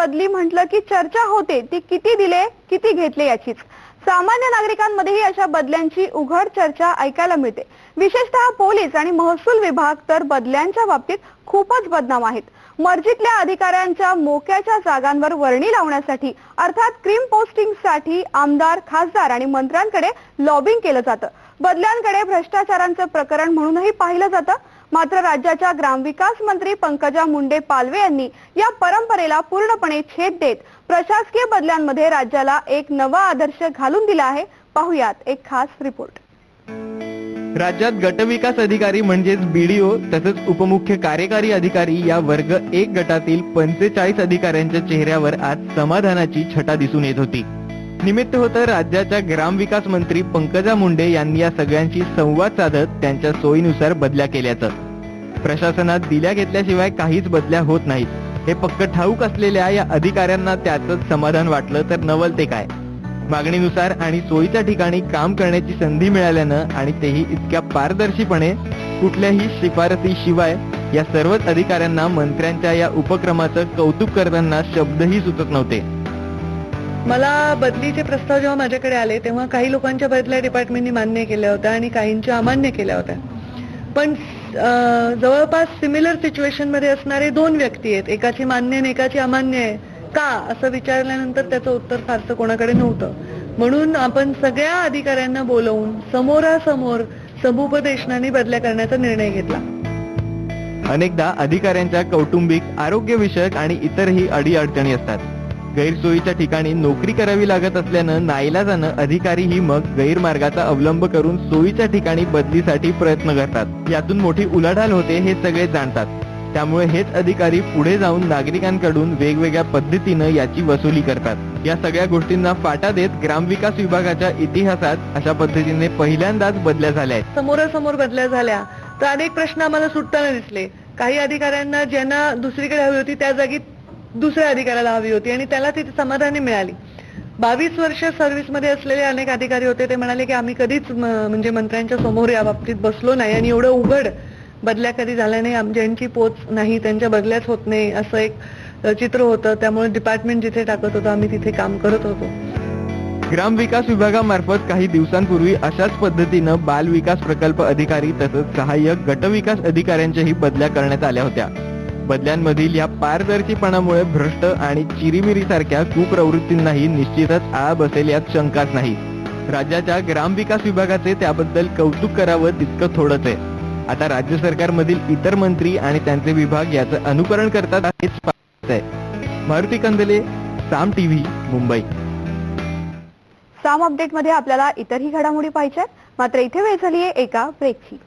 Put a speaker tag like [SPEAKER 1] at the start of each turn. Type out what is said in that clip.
[SPEAKER 1] बदली म्हटलं की चर्चा होते ती किती दिले किती घेतले याचीच। सामान्य नागरिकांमध्येही अशा बदल्यांची उघड चर्चा ऐकायला मिळते। विशेषतः पोलीस आणि महसूल विभाग तर बदल्यांच्या बाबतीत खूपच बदनाम आहेत। मर्जीतल्या अधिकाऱ्यांच्या मोक्याच्या जागांवर वर्णी लावण्यासाठी अर्थात क्रीम पोस्टिंगसाठी आमदार, खासदार आणि मंत्र्यांकडे लॉबिंग केलं जातं। बदल्यांकडे भ्रष्टाचारांचं प्रकरण म्हणूनही पाहिलं जातं। मात्र राज्याच्या ग्रामविकास मंत्री पंकजा मुंडे पालवे यांनी या परंपरेला पूर्णपणे छेद देत प्रशासकीय बदल्यांमध्ये राज्याला एक नवा आदर्श घालून दिला आहे। पाहुयात एक खास रिपोर्ट।
[SPEAKER 2] राज्यात गटविकास अधिकारी म्हणजेच बीडीओ तसंच उपमुख्य कार्यकारी अधिकारी या वर्ग 1 गटातील 45 अधिकाऱ्यांच्या चेहऱ्यावर आज समाधानाची छटा दिसून येत होती। निमित्त होतं राज्याच्या ग्रामविकास मंत्री पंकजा मुंडे यांनी या सगळ्यांशी संवाद साधत त्यांच्या सोयीनुसार बदल्या केल्याचं। प्रशासनात दिल्या घेतल्याशिवाय काहीच बदल्या होत नाहीत हे पक्क ठाऊक असलेल्या या अधिकाऱ्यांना त्याचंच समाधान वाटलं तर नवल ते काय। मागणीनुसार आणि सोयीच्या ठिकाणी काम करण्याची संधी मिळाल्यानं आणि तेही इतक्या पारदर्शीपणे कुठल्याही शिफारसीशिवाय या सर्वच अधिकाऱ्यांना मंत्र्यांच्या या उपक्रमाचं कौतुक करताना शब्दही सुचत नव्हते।
[SPEAKER 3] मला बदलीचे प्रस्ताव जेव्हा माझ्याकडे आले तेव्हा काही लोकांच्या बदल्या डिपार्टमेंटनी मान्य केल्या होत्या आणि काहींच्या अमान्य केल्या होत्या। पण जवळपास सिमिलर सिच्युएशन मध्ये असणारे 2 व्यक्ती आहेत, एकाची मान्य आणि एकाची अमान्य आहे का असं विचारल्यानंतर त्याचं उत्तर फारसं कोणाकडे नव्हतं। म्हणून आपण सगळ्या अधिकाऱ्यांना बोलवून समोरासमोर समुपदेशनाने बदल्या करण्याचा निर्णय घेतला।
[SPEAKER 2] अनेकदा अधिकाऱ्यांच्या कौटुंबिक, आरोग्यविषयक आणि इतरही अडीअडचणी असतात। गैरसोयीच्या ठिकाणी नोकरी करावी लागत असल्यानं नाईलाजानं अधिकारीही मग गैरमार्गाचा अवलंब करून सोयीच्या ठिकाणी बदलीसाठी प्रयत्न करतात। यातून मोठी उलाढाल होते हे सगळे जाणतात। त्यामुळे हेच अधिकारी पुढे जाऊन नागरिकांकडून वेगवेगळ्या पद्धतीनं याची वसुली करतात। या सगळ्या गोष्टींना फाटा देत ग्रामविकास विभागाच्या इतिहासात अशा पद्धतीने पहिल्यांदाच बदल्या झाल्या आहेत।
[SPEAKER 3] समोरासमोर बदल्या झाल्या तर अनेक प्रश्न आम्हाला सुटताना दिसले। काही अधिकाऱ्यांना ज्यांना दुसरीकडे हवी होती त्या जागी दुसऱ्या अधिकाऱ्याला हवी होती आणि त्याला तिथे समाधानी मिळाली। 22 वर्ष सर्व्हिसमध्ये असलेले अनेक अधिकारी होते, ते म्हणाले की आम्ही कधीच म्हणजे मंत्र्यांच्या समोर या बाबतीत बसलो नाही आणि एवढं उघड बदल्या कधी झाल्या नाही, आमच्यांची पोच नाही, त्यांच्या बदल्याच होत नाही असं एक चित्र होतं। त्यामुळे डिपार्टमेंट जिथे टाकत होतं आम्ही तिथे काम करत होतो।
[SPEAKER 2] ग्रामविकास विभागामार्फत काही दिवसांपूर्वी अशाच पद्धतीनं बाल विकास प्रकल्प अधिकारी तसंच सहाय्यक गटविकास अधिकाऱ्यांच्याही बदल्या करण्यात आल्या होत्या। बदल्यांमधील या पारदर्शीपणामुळे भ्रष्ट आणि चिरीमिरी सारख्या कुप्रवृत्तींनाही निश्चितच आळा बसेल यात शंकाच नाही। राज्याच्या ग्रामविकास विभागाचे त्याबद्दल कौतुक करावं तितकं थोडंच आहे। आता राज्य सरकारमधील इतर मंत्री आणि त्यांचे विभाग याचं अनुकरण करतात हेच पाहायचं आहे। मारुती कंदले, साम टीव्ही, मुंबई।
[SPEAKER 1] साम अपडेट मध्ये आपल्याला इतरही घडामोडी पाहिजेत, मात्र इथे वेळ झालीये एका ब्रेकची।